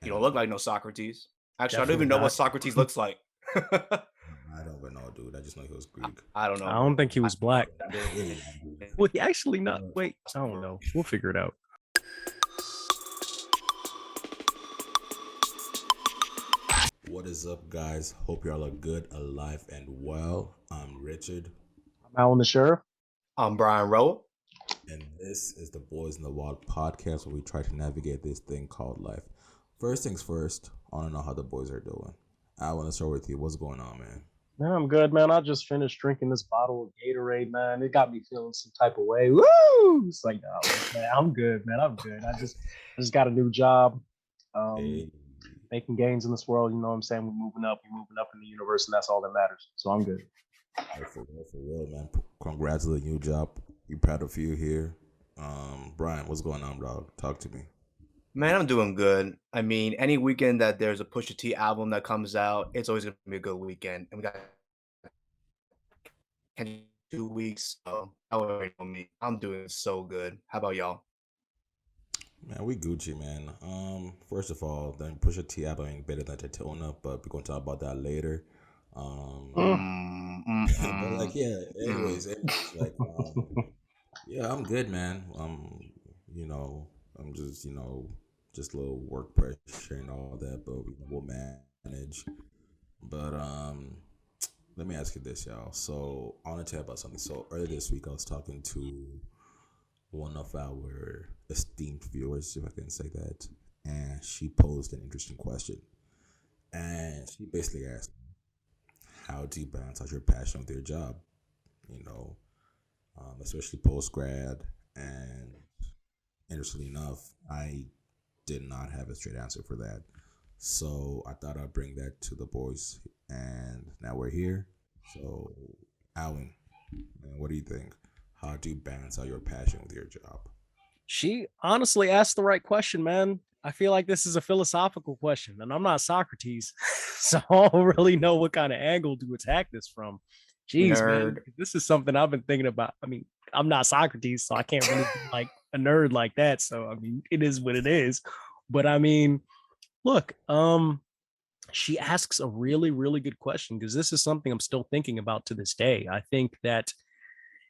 You don't And look like no Socrates. Actually, I don't Definitely even know what not. Socrates looks like. I don't even know, dude. I just know he was I Greek. I don't I know. don't think he was black. Really not, dude. Well, he actually not. Uh, Wait, I don't know. We'll figure it out. What is up, guys? Hope you all are good, alive, and well. I'm Richard, I'm Alan the Sheriff. I'm Brian Rowe. and this is the Boys in the Wild podcast where we try to navigate this thing called life. First things first, I want to know how the boys are doing. I want to start with you. What's going on, man? Man, I'm good, man. I just finished drinking this bottle of Gatorade, man. It got me feeling some type of way. Woo! It's like, oh, man, I'm good, man. I'm good. I just got a new job. Hey, Making gains in this world. You know what I'm saying? We're moving up in the universe, and that's all that matters. So I'm good. for real, man. Congrats on the new job. You proud of you here. Brian, what's going on, dog? Talk to me. Man, I'm doing good. I mean, any weekend that there's a Pusha T album that comes out, it's always gonna be a good weekend. And we got 2 weeks, so I already know me. I'm doing so good. How about y'all? Man, we Gucci, man. First of all, then Pusha T album ain't better than Tatona, but we're gonna talk about that later. Um, Mm. but Mm. yeah. Mm. Yeah, I'm good, man. You know, I'm just just a little work pressure and all that, but we'll manage. But let me ask you this, y'all. So I want to tell you about something. So earlier this week, I was talking to one of our esteemed viewers, if I can say that, and she posed an interesting question. And she basically asked, "How do you balance out your passion with your job? You know, especially post grad." And interestingly enough, I did not have a straight answer for that. So I thought I'd bring that to the boys, and now we're here. So, Alan, what do you think? How do you balance out your passion with your job? She honestly asked the right question, man. I feel like this is a philosophical question, and I'm not Socrates, so I don't really know what kind of angle to attack this from. Jeez, man, Nerd. this is something I've been thinking about. I mean, I'm not Socrates, so I can't really be like a nerd like that. So I mean, it is what it is. But I mean, look, she asks a really, really good question because this is something I'm still thinking about to this day. I think that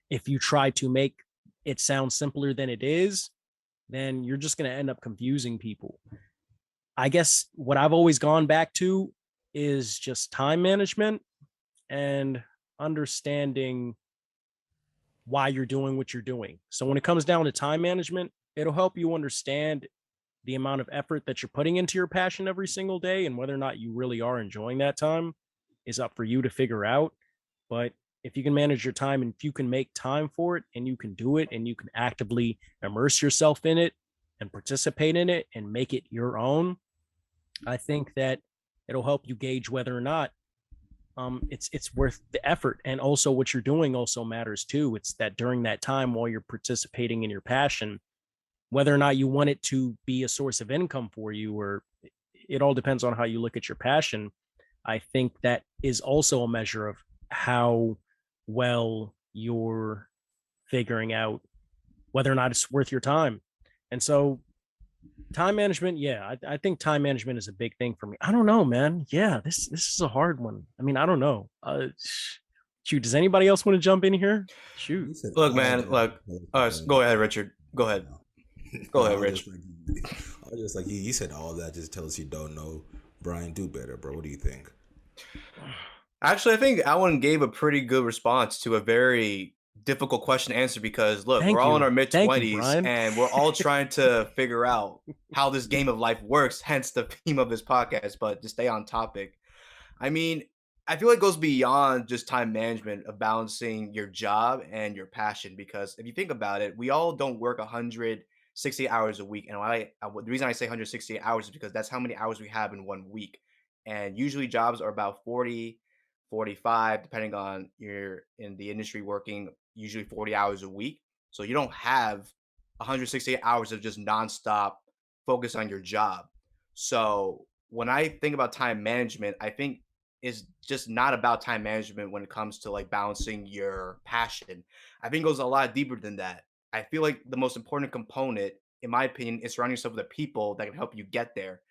if you try to make it sound simpler than it is, then you're just going to end up confusing people. I guess what I've always gone back to is just time management and understanding why you're doing what you're doing. So when it comes down to time management, it'll help you understand the amount of effort that you're putting into your passion every single day, and whether or not you really are enjoying that time is up for you to figure out. But if you can manage your time and if you can make time for it and you can do it and you can actively immerse yourself in it and participate in it and make it your own, I think that it'll help you gauge whether or not it's worth the effort. And also what you're doing also matters too. It's that during that time while you're participating in your passion, whether or not you want it to be a source of income for you, or it all depends on how you look at your passion. I think that is also a measure of how well you're figuring out whether or not it's worth your time. And so time management, yeah, I think time management is a big thing for me. I don't know, man. Yeah, this is a hard one. I mean, I don't know. Shoot, does anybody else want to jump in here? Shoot. You said Look, all man. that. Look. Go ahead, Richard. Go ahead. Go I ahead, was just Rich. like, I was just like, you said all that. Just tell us you don't know. Brian, do better, bro. What do you think? Actually, I think Alan gave a pretty good response to a very difficult question to answer because look, we're Thank all in you. our mid Thank you, 20s Brian. and we're all trying to figure out how this game of life works, hence the theme of this podcast. But to stay on topic, I mean, I feel like it goes beyond just time management of balancing your job and your passion because if you think about it, we all don't work 160 hours a week. And the reason I say 168 hours is because that's how many hours we have in one week. And usually jobs are about 40, 45, depending on you're in the industry working usually 40 hours a week. So you don't have 168 hours of just nonstop focus on your job. So when I think about time management, I think is just not about time management when it comes to like balancing your passion. I think it goes a lot deeper than that. I feel like the most important component, in my opinion, is surrounding yourself with the people that can help you get there.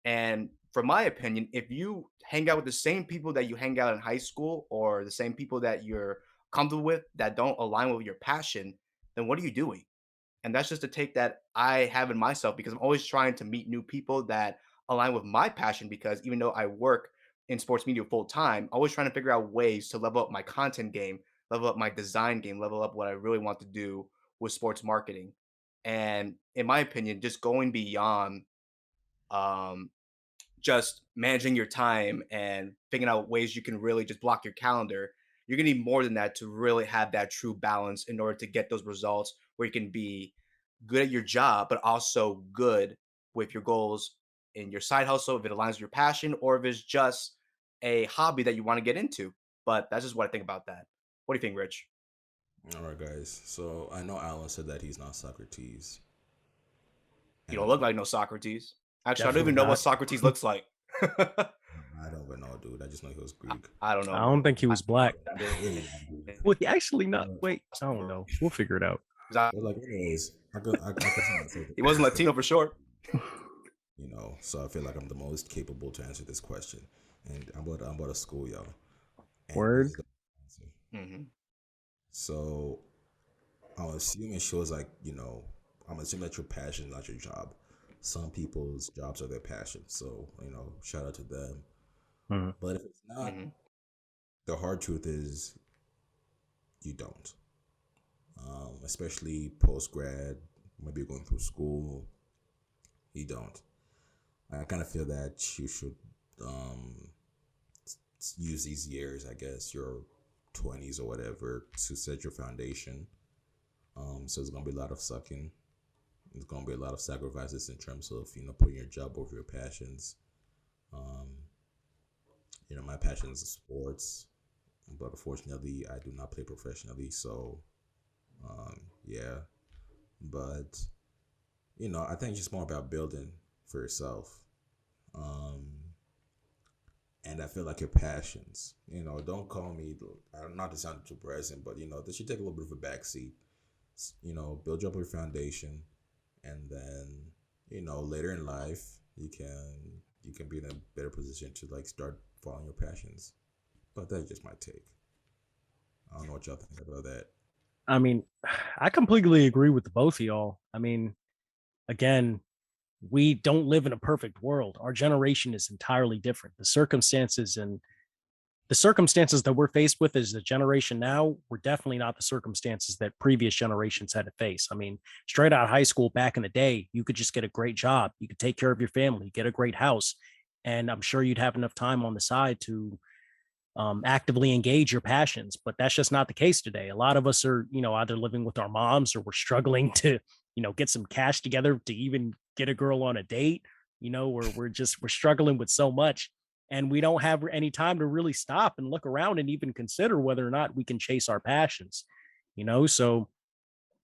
And from my opinion, if you hang out with the same people that you hang out in high school or the same people that you're comfortable with that don't align with your passion, then what are you doing? And that's just a take that I have in myself because I'm always trying to meet new people that align with my passion. Because even though I work in sports media full time, I'm always trying to figure out ways to level up my content game, level up my design game, level up what I really want to do with sports marketing. And in my opinion, just going beyond um, just managing your time and figuring out ways you can really just block your calendar, you're gonna need more than that to really have that true balance in order to get those results where you can be good at your job, but also good with your goals in your side hustle, if it aligns with your passion, or if it's just a hobby that you want to get into. But that's just what I think about that. What do you think, Rich? All right, guys. So I know Alan said that he's not Socrates, You don't and look like no Socrates. Actually, I don't Definitely even know what not. Socrates looks like. I don't even know, dude. I just know he was Greek. I don't I know, don't bro. think he was black. Really not, dude. Well, he actually not. Uh, Wait, I don't know. We'll figure it out. but like, anyways, I could tell myself He wasn't Latino for sure. So I feel like I'm the most capable to answer this question, and I'm about to school y'all, and this Word. is the answer. Hmm. So I'm assuming she was like, I'm assuming that your passion is not your job. Some people's jobs are their passion, so shout out to them. Mhm. But if it's not, Hmm. the hard truth is you don't. Especially post grad, maybe you're going through school, you don't. I kind of feel that you should um, use these years, I guess, your 20s or whatever, to set your foundation. So there's gonna be a lot of sucking. There's gonna be a lot of sacrifices in terms of putting your job over your passions. Um, my passion is sports, but unfortunately, I do not play professionally. So yeah, but I think it's just more about building for yourself. Um, and I feel like your passions, don't call me, not to sound too present, but they should take a little bit of a backseat. Build up your foundation, and then later in life you can be in a better position to like start following your passions. But that's just my take. I don't know what y'all think about that. I mean, I completely agree with the both of y'all. I mean, again, we don't live in a perfect world. Our generation is entirely different. The circumstances that we're faced with as a generation now were definitely not the circumstances that previous generations had to face. I mean, straight out of high school back in the day, you could just get a great job, you could take care of your family, get a great house, and I'm sure you'd have enough time on the side to actively engage your passions. But that's just not the case today. A lot of us are, either living with our moms or we're struggling to, get some cash together to even get a girl on a date. We're struggling with so much, and we don't have any time to really stop and look around and even consider whether or not we can chase our passions. So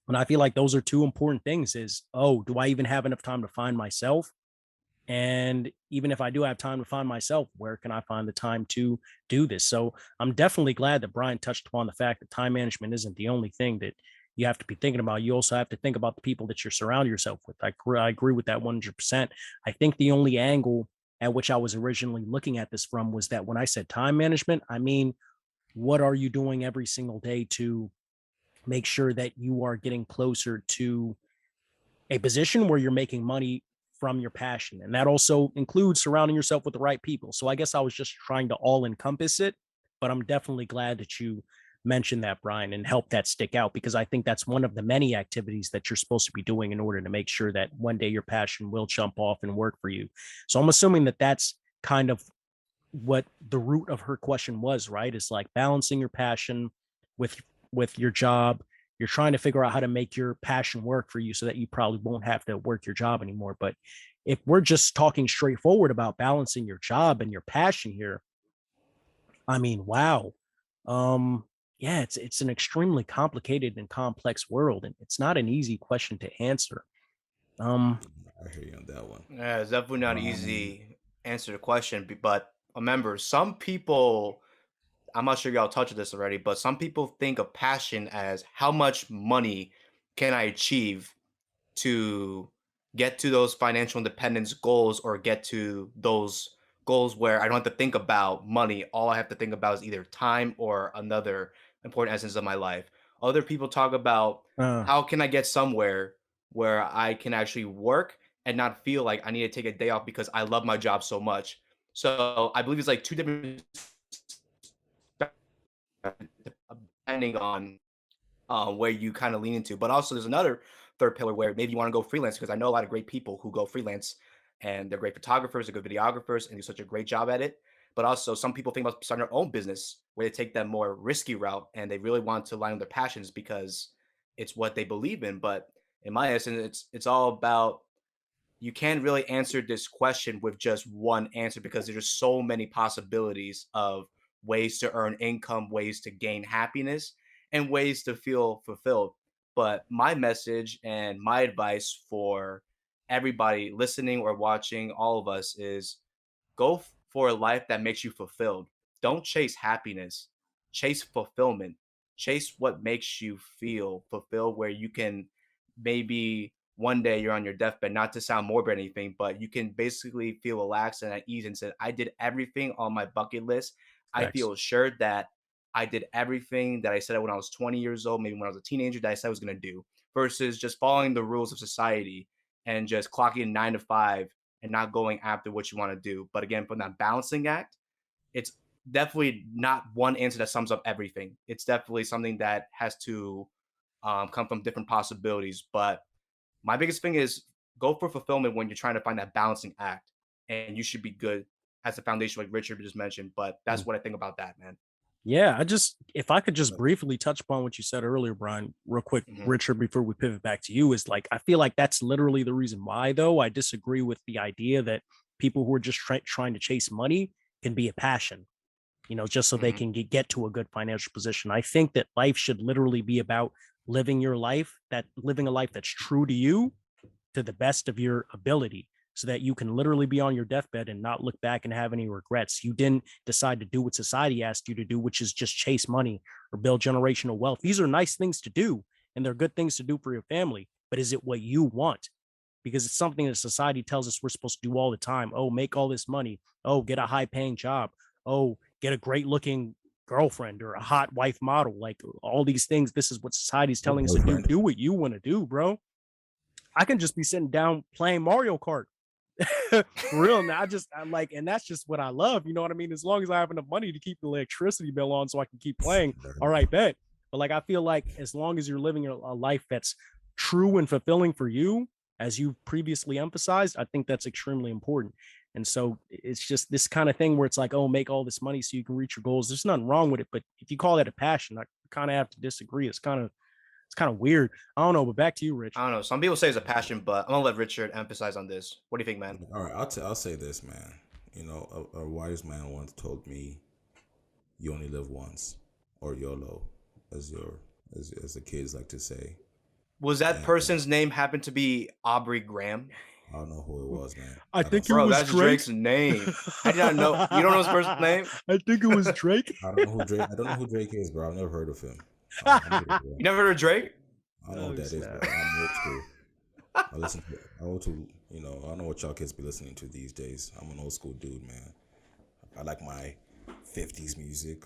and I feel like those are two important things is, oh, do I even have enough time to find myself? And even if I do have time to find myself, where can I find the time to do this? So I'm definitely glad that Brian touched upon the fact that time management isn't the only thing that you have to be thinking about. You also have to think about the people that you're surrounding yourself with. I agree with that 100%. I think the only angle at which I was originally looking at this from was that when I said time management, I mean, what are you doing every single day to make sure that you are getting closer to a position where you're making money from your passion. And that also includes surrounding yourself with the right people. So I guess I was just trying to all encompass it, but I'm definitely glad that you mentioned that, Brian, and helped that stick out because I think that's one of the many activities that you're supposed to be doing in order to make sure that one day your passion will jump off and work for you. So I'm assuming that that's kind of what the root of her question was, right? It's like balancing your passion with your job. You're trying to figure out how to make your passion work for you so that you probably won't have to work your job anymore. But if we're just talking straightforward about balancing your job and your passion here, I mean, wow. Um, yeah, it's an extremely complicated and complex world, and it's not an easy question to answer. Um, I hear you on that one. Yeah, it's definitely not Um, easy answer the question, but remember, some people, I'm not sure y'all touched this already, but some people think of passion as how much money can I achieve to get to those financial independence goals or get to those goals where I don't have to think about money. All I have to think about is either time or another important essence of my life. Other people talk about Uh, how can I get somewhere where I can actually work and not feel like I need to take a day off because I love my job so much. So I believe it's like two different depending on where you kind of lean into. But also, there's another third pillar where maybe you want to go freelance because I know a lot of great people who go freelance and they're great photographers, they're good videographers, and do such a great job at it. But also, some people think about starting their own business where they take that more risky route and they really want to line up their passions because it's what they believe in. But in my essence, it's all about you can't really answer this question with just one answer because there's just so many possibilities of ways to earn income, ways to gain happiness, and ways to feel fulfilled. But my message and my advice for everybody listening or watching, all of us, is go for a life that makes you fulfilled. Don't chase happiness, chase fulfillment. Chase what makes you feel fulfilled, where you can maybe one day you're on your deathbed, not to sound morbid or anything, but you can basically feel relaxed and at ease and say, I did everything on my bucket list. I Facts. feel assured that I did everything that I said when I was 20 years old, maybe when I was a teenager, that I said I was going to do, versus just following the rules of society and just clocking in 9 to 5 and not going after what you want to do. But again, from that balancing act, it's definitely not one answer that sums up everything. It's definitely something that has to come from different possibilities. But my biggest thing is go for fulfillment when you're trying to find that balancing act, and you should be good as a foundation, like Richard just mentioned. But that's Mm. what I think about that, man. Yeah, if I could just briefly touch upon what you said earlier, Brian, real quick, Mhm. Richard, before we pivot back to you, is like, I feel like that's literally the reason why, though. I disagree with the idea that people who are just trying to chase money can be a passion, just so they Mhm. can get to a good financial position. I think that life should literally be about living a life that's true to you to the best of your ability so that you can literally be on your deathbed and not look back and have any regrets. You didn't decide to do what society asked you to do, which is just chase money or build generational wealth. These are nice things to do and they're good things to do for your family, but is it what you want? Because it's something that society tells us we're supposed to do all the time. Oh, make all this money. Oh, get a high paying job. Oh, get a great looking girlfriend or a hot wife model. Like all these things, this is what society's Or telling us to do. boyfriend. Do what you want to do, bro. I can just be sitting down playing Mario Kart. For real. Now I like, and that's just what I love. You know what I mean? As long as I have enough money to keep the electricity bill on so I can keep playing, all right, bet. But like, I feel like as long as you're living a life that's true and fulfilling for you, as you previously emphasized, I think that's extremely important. And so it's just this kind of thing where it's like, oh, make all this money so you can reach your goals. There's nothing wrong with it. But if you call that a passion, I kind of have to disagree. It's kind of weird. I don't know, but back to you, Rich. I don't know. Some people say it's a passion, but I'm gonna let Richard emphasize on this. What do you think, man? All right, I'll say this, man. You know, a wise man once told me, "You only live once," or YOLO, as as the kids like to say. Was that And person's name happen to be Aubrey Graham? I don't know who it was, man. I I don't. think it Bro, was that's Drake. Drake's name. I did not know. You don't know his first name? I think it was Drake. I don't know who Drake. I don't know who Drake is, bro. I've never heard of him. I'm old, bro. You never heard of Drake? I don't know who Oh that is, bro. snap! I'm old school. I listen to. I old to. You know. I don't know what y'all kids be listening to these days. I'm an old school dude, man. I like my '50s music.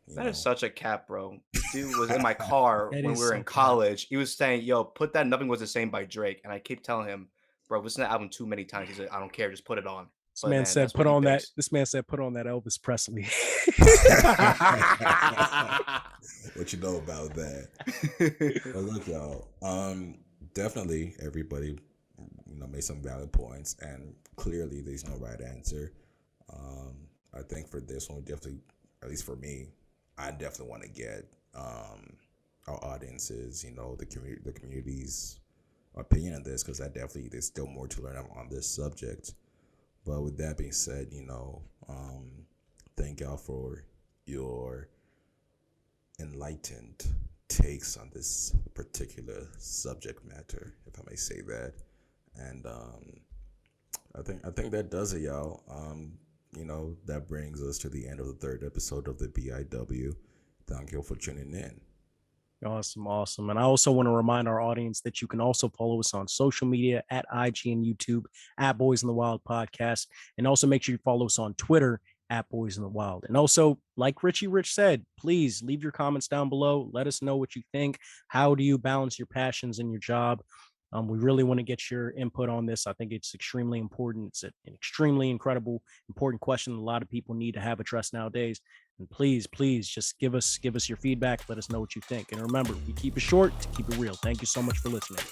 You That is know. such a cap, bro. This dude was in my car That when we is were so in cap. college. He was saying, "Yo, put that Nothing Was the Same by Drake," and I keep telling him, "Bro, listen to the album too many times." He said, "I don't care, just put it on." This But man man, said, that's what "Put he on that." thinks. This man said, "Put on that Elvis Presley." What you know about that? But look, y'all. Definitely everybody, made some valid points, and clearly there's no right answer. I think for this one, we definitely, at least for me, I definitely want to get our audiences, the community's opinion on this, because I definitely there's still more to learn on this subject. But with that being said, thank y'all for your enlightened takes on this particular subject matter, if I may say that. And I think that does it, y'all. That brings us to the end of the third episode of the BIW. Thank you for tuning in. Awesome. And I also want to remind our audience that you can also follow us on social media at IG and YouTube at Boys in the Wild Podcast. And also make sure you follow us on Twitter at Boys in the Wild. And also, like Richie Rich said, please leave your comments down below. Let us know what you think. How do you balance your passions in your job? We really want to get your input on this. I think it's extremely important. It's an extremely important question that a lot of people need to have addressed nowadays. And please just give us your feedback. Let us know what you think. And remember, we keep it short to keep it real. Thank you so much for listening.